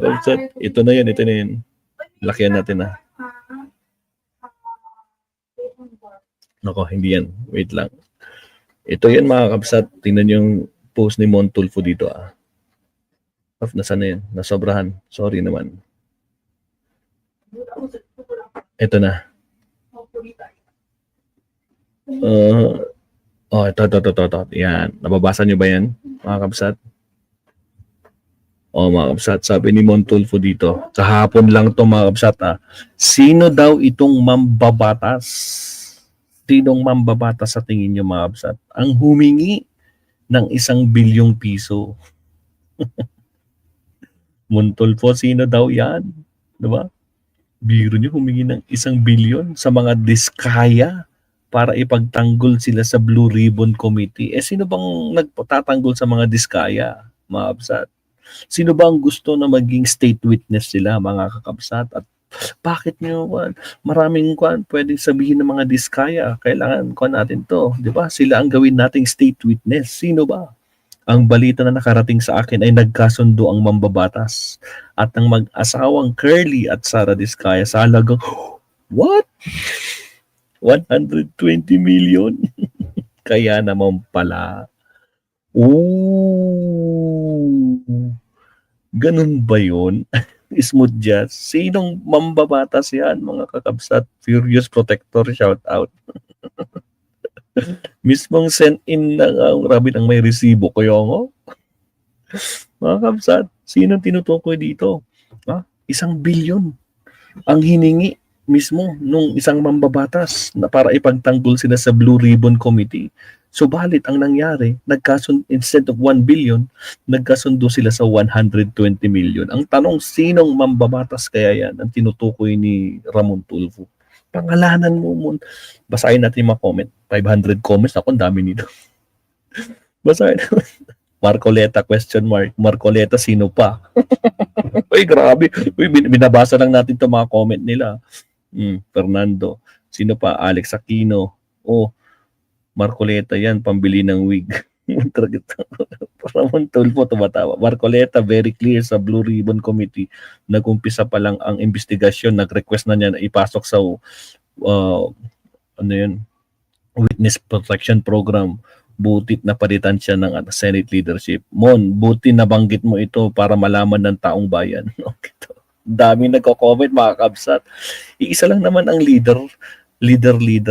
Offset, ito na yun. Lakihan natin na. Nako, hindi yan. Wait lang. Ito yan mga kabsat. Tingnan yung post ni Montulfo dito ah. Nasaan na yan? Nasobrahan. Sorry naman. Ito na. Ito. Yan. Nababasa nyo ba yan, mga kabsat? Mga kabsat, sabi ni Montulfo dito, kahapon lang to mga kabsat ah. Sino daw itong mambabatas? Sinong mambabatas sa tingin nyo mga kabsat? Ang humingi ng 1 bilyong piso. Montulfo, sino daw yan? Diba? Biro nyo humingi ng 1 bilyon sa mga diskaya para ipagtanggol sila sa Blue Ribbon Committee. Sino bang nagtatanggol sa mga diskaya, mga kabsat? Sino ba ang gusto na maging state witness sila, mga kakabsat? At bakit nyo, maraming pwedeng sabihin ng mga diskaya, kailangan natin to, di ba? Sila ang gawin nating state witness. Sino ba? Ang balita na nakarating sa akin ay nagkasundo ang mambabatas at ang mag-asawang Curly at Sara Diskaya sa halagang, what? 120 million? Kaya naman pala. Ganun ba yun? Smooth Jazz. Sinong mambabatas yan, mga kakabsat? Furious Protector, shout out. Mismong send in na grabe ang may resibo ko yung mga kabsat, sino tinutukoy dito? 1 bilyon ang hiningi mismo nung isang mambabatas na para ipagtanggol sila sa Blue Ribbon Committee. Subalit ang nangyari, instead of 1 billion, nagkasundo sila sa 120 million. Ang tanong, sinong mambabatas kaya yan ang tinutukoy ni Ramon Tulfo? Pangalanan mo. Basahin natin yung mga comment. 500 comments. Ako, ang dami nito. Basahin natin. Marcoleta, question mark. Marcoleta, sino pa? Uy, grabe. Uy, binabasa lang natin itong mga comment nila. Fernando. Sino pa? Alex Aquino. Marcoleta yan. Pambili ng wig. Ramon Tulfo tumatawa. Marcoleta, very clear sa Blue Ribbon Committee. Nag-umpisa pa lang ang investigasyon. Nag-request na niya na ipasok sa Witness Protection Program. Butit na palitan siya ng Senate leadership. Mon, buti nabanggit mo ito para malaman ng taong bayan. Okay to. Dami nagko-comment mga kabsat. Iisa lang naman ang leader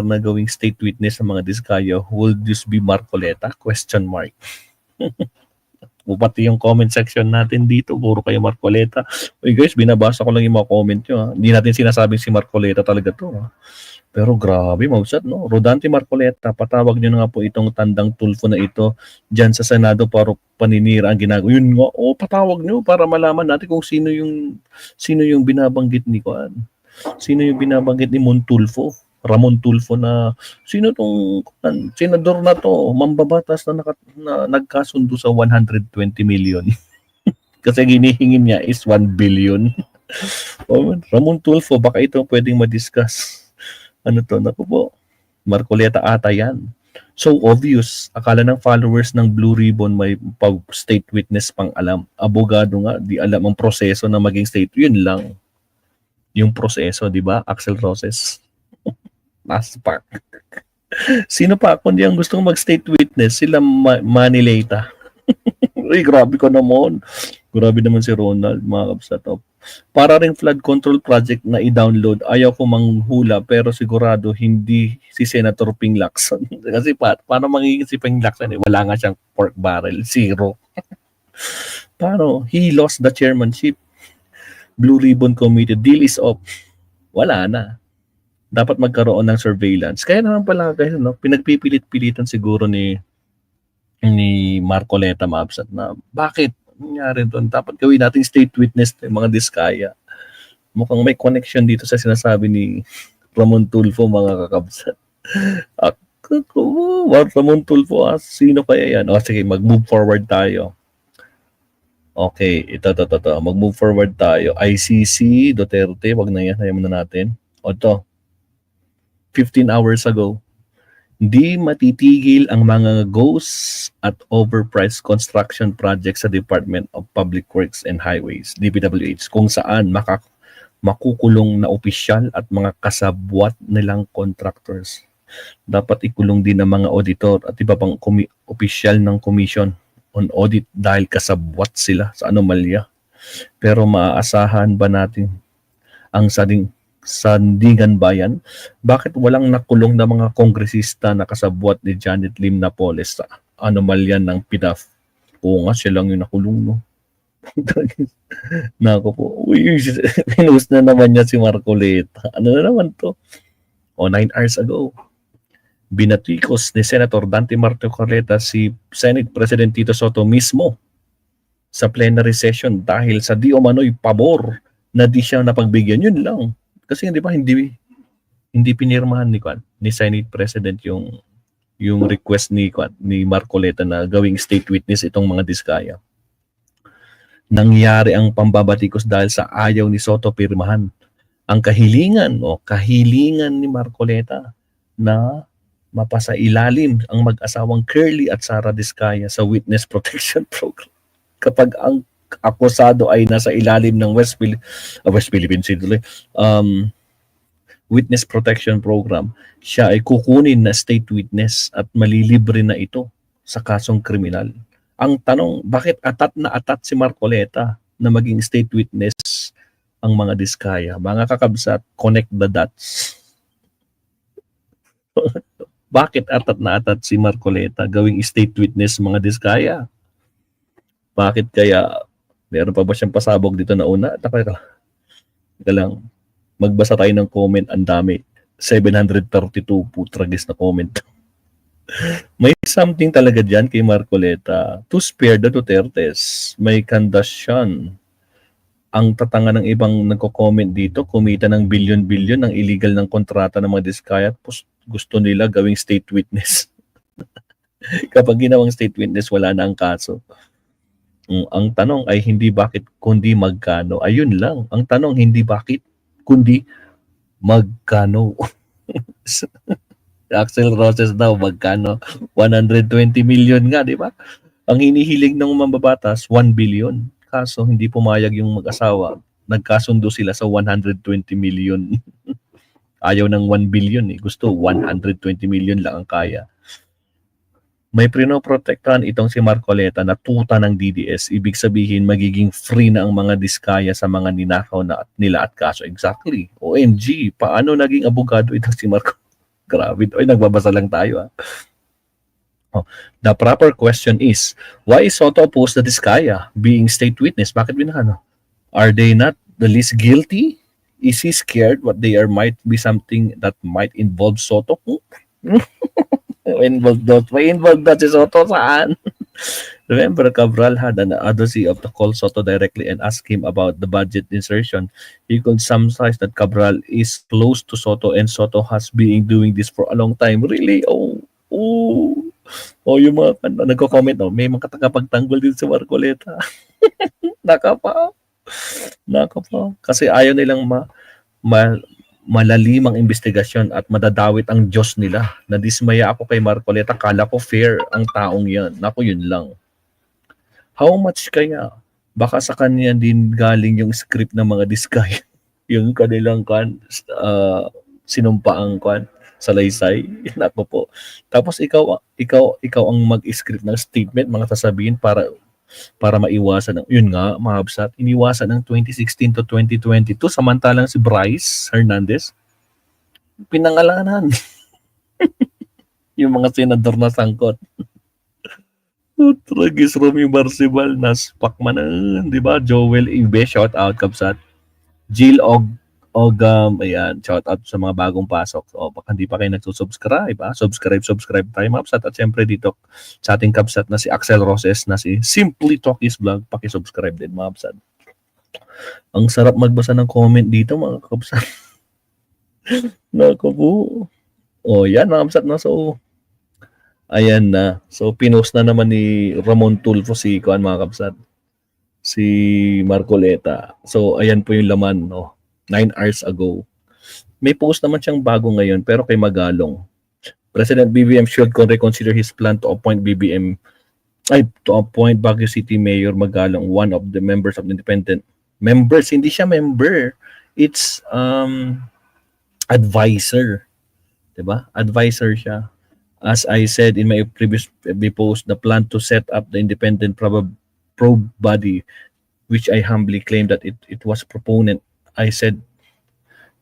na gawing state witness sa mga diskaya. Will this be Marcoleta? Question mark. Pati yung comment section natin dito, puro kayo Marcoleta. Uy guys, binabasa ko lang yung mga comment nyo. Hindi natin sinasabing si Marcoleta talaga to. Pero grabe, mausat, no? Rodante Marcoleta, patawag nyo na nga po itong tandang Tulfo na ito dyan sa Senado para paninira ang ginagawa. Yun nga, patawag nyo para malaman natin kung sino yung binabanggit ni Kuan. Sino yung binabanggit ni Montulfo? Ramon Tulfo na sino tong senador na to, mambabatas na nagkasundo sa 120 million. Kasi ginihingin niya is 1 billion. Ramon Tulfo, baka ito pwedeng ma-discuss. Naku po, Marcoleta ata yan. So obvious, akala ng followers ng Blue Ribbon may state witness pang alam. Abogado nga, di alam ang proseso na maging state. Yun lang. Yung proseso, di ba? Axel Roses. Aspak. Sino pa? Kundi ang gustong mag-state witness, sila Manileta. Uy, grabe ko naman. Grabe naman si Ronald, mga kapsatop. Para ring flood control project na i-download, ayaw ko manghula pero sigurado hindi si Senator Ping Lacson. Kasi paano magiging si Ping Lacson? Wala nga siyang pork barrel. Zero. Paano? He lost the chairmanship. Blue Ribbon Committee. Deal is off. Wala na. Dapat magkaroon ng surveillance. Kaya naman pala guys, pinagpipilit-pilitan siguro ni Marcoleta Mabsat na bakit nangyari doon? Dapat gawin natin state witness ng mga diskaya. Mukhang may connection dito sa sinasabi ni Ramon Tulfo, mga kakabsat. Ramon Tulfo, sino kaya yan? Sige, mag-move forward tayo. Okay, ito. Mag-move forward tayo. ICC, Duterte, wag na yan. Hayaan muna natin. Ito, 15 hours ago, Di matitigil ang mga ghosts at overpriced construction projects sa Department of Public Works and Highways, DPWH, kung saan makukulong na opisyal at mga kasabwat nilang contractors. Dapat ikulong din ang mga auditor at iba pang opisyal ng Commission on Audit dahil kasabwat sila sa anomalya. Pero maaasahan ba natin ang Sandigan Bayan? Bakit walang nakulong na mga kongresista na kasabwat ni Janet Lim Napoles sa anomalya ng PDAF? Oo nga, siya lang yung nakulong, no? Nako po. Uy, pinost na naman niya si Marcoleta. Ano na naman to? 9 hours ago. Binatikos ni Senator Dante Marcoleta si Senate President Tito Soto mismo sa plenary session dahil sa di umano'y pabor na di siya napagbigyan. Yun lang. Kasi di ba hindi pinirmahan ni Senate President yung request ni Marcoleta na gawing state witness itong mga diskaya. Nangyari ang pambabatikos dahil sa ayaw ni Soto pirmahan ang kahilingan ni Marcoleta na mapasailalim ang mag-asawang Curly at Sara Diskaya sa Witness Protection Program. Kapag ang akusado ay nasa ilalim ng West Philippine Sea Witness Protection Program, siya ay kukunin na state witness at malilibre na ito sa kasong kriminal. Ang tanong, bakit atat si Marcoleta na maging state witness ang mga diskaya? Mga kakabsat, connect the dots. Bakit atat si Marcoleta gawing state witness mga diskaya? Bakit kaya meron pa ba siyang pasabog dito na una? Teka lang. Magbasa tayo ng comment. Ang dami. 732 putragis na comment. May something talaga dyan kay Marcoleta. To spare the Dutertes. May kandasyan. Ang tatanga ng ibang nagko-comment dito, kumita ng bilyon-bilyon ng illegal ng kontrata ng mga diskaya at gusto nila gawing state witness. Kapag ginawang state witness, wala na ang kaso. Ang tanong ay hindi bakit kundi magkano. Ayun lang. Ang tanong hindi bakit kundi magkano. Axel Roses daw magkano? 120 million nga, di ba? Ang hinihiling ng mambabatas 1 billion. Kaso hindi pumayag yung mag-asawa. Nagkasundo sila sa 120 million. Ayaw ng 1 billion eh. Gusto 120 million lang ang kaya. May prinoprotektahan itong si Marcoleta na tuta ng DDS. Ibig sabihin, magiging free na ang mga diskaya sa mga ninakaw nila at kaso. Exactly. OMG, paano naging abogado itong si Marcoleta? Grabe. Oy, nagbabasa lang tayo. The proper question is, why is Soto opposed the diskaya being state witness? Bakit binakano? Are they not the least guilty? Is he scared what they are might be something that might involve Soto? Involved that si Soto saan? Remember, Cabral had an audacity of to call Soto directly and ask him about the budget insertion. He could summarize that Cabral is close to Soto and Soto has been doing this for a long time. Really? Yung mga nagko-comment, may mga tagapagtanggol din sa Marcoleta. Nakapa. Kasi ayaw nilang malalimang investigasyon at madadawit ang Diyos nila. Nadismaya ako kay Marcoleta. Kala ko fair ang taong yan. Naku, yun lang. How much kaya? Baka sa kanya din galing yung script ng mga diskaya. Yung kanilang sinumpaang salaysay. Naku po. Tapos ikaw ang mag-script ng statement, mga sasabihin para maiwasan ng, yun nga, mahabsat, iniwasan ng 2016 to 2022, samantalang si Bryce Hernandez, pinangalanan. Yung mga senador na sangkot. Tragis Romy Marcibal, Naspakmanan, di ba? Joel Ibe, shout out, kabsat. Jill Ogam, ayan, shout out sa mga bagong pasok. So, baka hindi pa kayo nagsusubscribe, subscribe tayo, mapsat. At syempre dito sa ating kabsat na si Axel Roses, na si Simply Talkies Vlog, pakisubscribe din, mapsat. Ang sarap magbasa ng comment dito, mga kabsat. Naku po. Yan, mga kabsat na. So, ayan na. So, pinost na naman ni Ramon Tulfo mga kabsat, si Marcoleta. So, ayan po yung laman, 9 hours ago. May post naman siyang bago ngayon, pero kay Magalong. President BBM should reconsider his plan to appoint Baguio City Mayor Magalong, one of the members of the independent members. Hindi siya member. It's advisor. Diba? Advisor siya. As I said in my previous post, the plan to set up the independent probe body, which I humbly claim that it was proponent. I said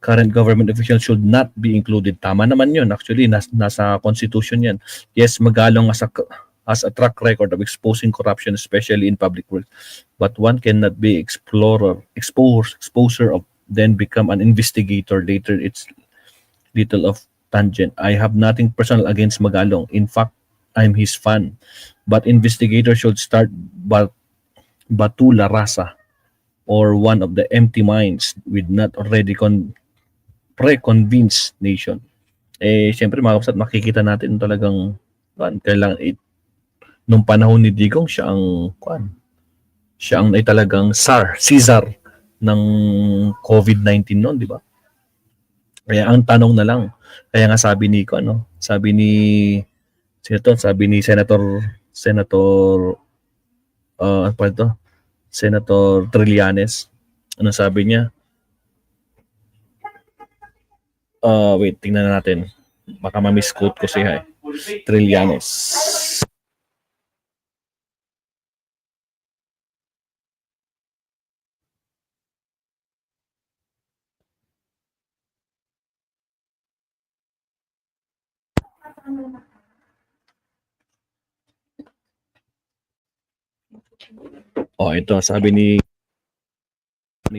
current government officials should not be included. Tama naman yun. Actually, nasa constitution yan. Yes, Magalong has a track record of exposing corruption, especially in public works. But one cannot be exposer of then become an investigator later. It's little of tangent. I have nothing personal against Magalong. In fact, I'm his fan. But investigator should start Batu Larasa or one of the empty minds with not already pre-convinced nation. Siyempre mga kapsat, makikita natin talagang kailangan nung panahon ni Digong siya ang talagang Caesar ng COVID-19 noon, di ba? Kaya ang tanong na lang, kaya nga sabi ni Senator Trillanes, ano sabi niya? Wait, tingnan natin. Baka ma-misquote ko siya Trillanes. Ito, sabi ni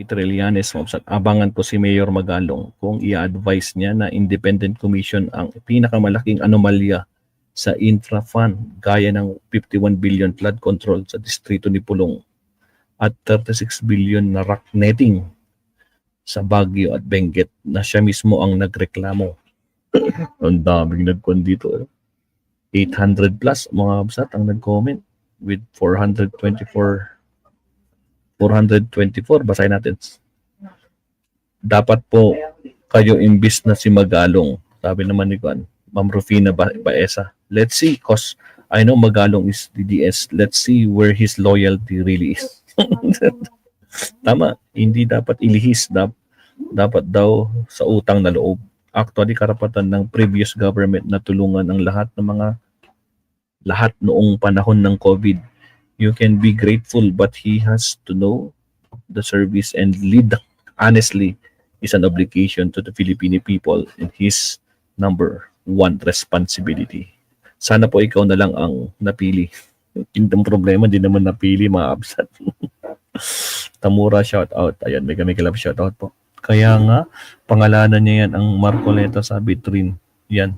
Trillanes, abangan ko si Mayor Magalong kung i-advise niya na independent commission ang pinakamalaking anomalya sa infra fund gaya ng 51 billion flood control sa distrito ni Pulong at 36 billion na rock netting sa Baguio at Benguet na siya mismo ang nagreklamo. Ang daming nag-comment dito. 800 plus mga kabsat ang nag-comment with 424. Basahin natin. Dapat po kayo imbis na si Magalong. Sabi naman ni Ma'am Rufina Baeza. Let's see, cause I know Magalong is DDS. Let's see where his loyalty really is. Tama, hindi dapat ilihis. Dapat daw sa utang na loob. Actually, karapatan ng previous government na tulungan ang lahat noong panahon ng COVID. You can be grateful, but he has to know the service and lead honestly is an obligation to the Filipino people and his number one responsibility. Sana po ikaw na lang ang napili. Yung problema, di naman napili mga absat. Tamura, shout out. Ayan, may kalab shout out po. Kaya nga, pangalanan niya yan ang Marcoleta, sabi Trin. Yan.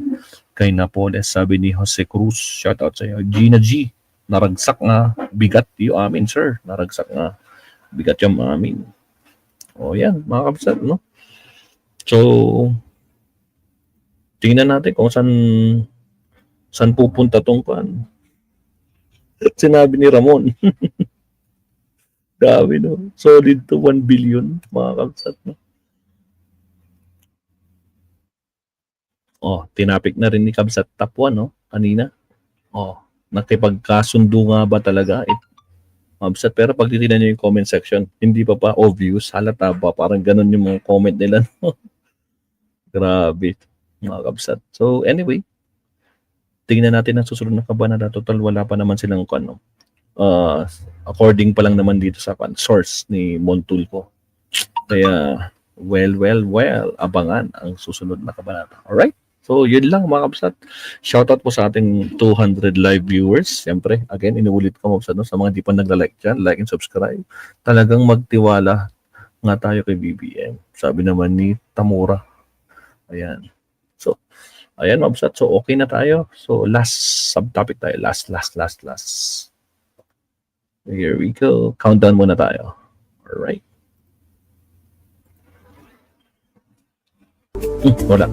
Kay Napoles, sabi ni Jose Cruz, shout out sa iyo. Gina G, naragsak nga, bigat yung amin, sir. Naragsak nga, bigat yung amin. Yan, mga kapsat, no? So, tingnan natin kung saan pupunta tong pan. Sinabi ni Ramon. Grabe, no? Solid to 1 billion, mga kapsat, no? Tinapik na rin ni Kabsat top 1, no? Kanina. Nakipagkasundo nga ba talaga? Kabsat, pero pag titignan nyo yung comment section, hindi pa obvious, halata pa, parang ganun yung mga comment nila, no? Grabe, mga Kabsat. So, anyway, tingnan natin ang susunod na kabanata. Total, wala pa naman silang according pa lang naman dito sa source ni Montulfo. Kaya, well, abangan ang susunod na kabanata. Alright? So, yun lang mga kapsat. Shoutout po sa ating 200 live viewers. Siyempre, again, inuulit ko mga kapsat, no? Sa mga di pa nagla-like dyan, like and subscribe. Talagang magtiwala nga tayo kay BBM. Sabi naman ni Tamura. Ayan. So, ayan mga kapsat. So, okay na tayo. So, last subtopic tayo. Last. Here we go. Countdown muna tayo. Alright. Wala.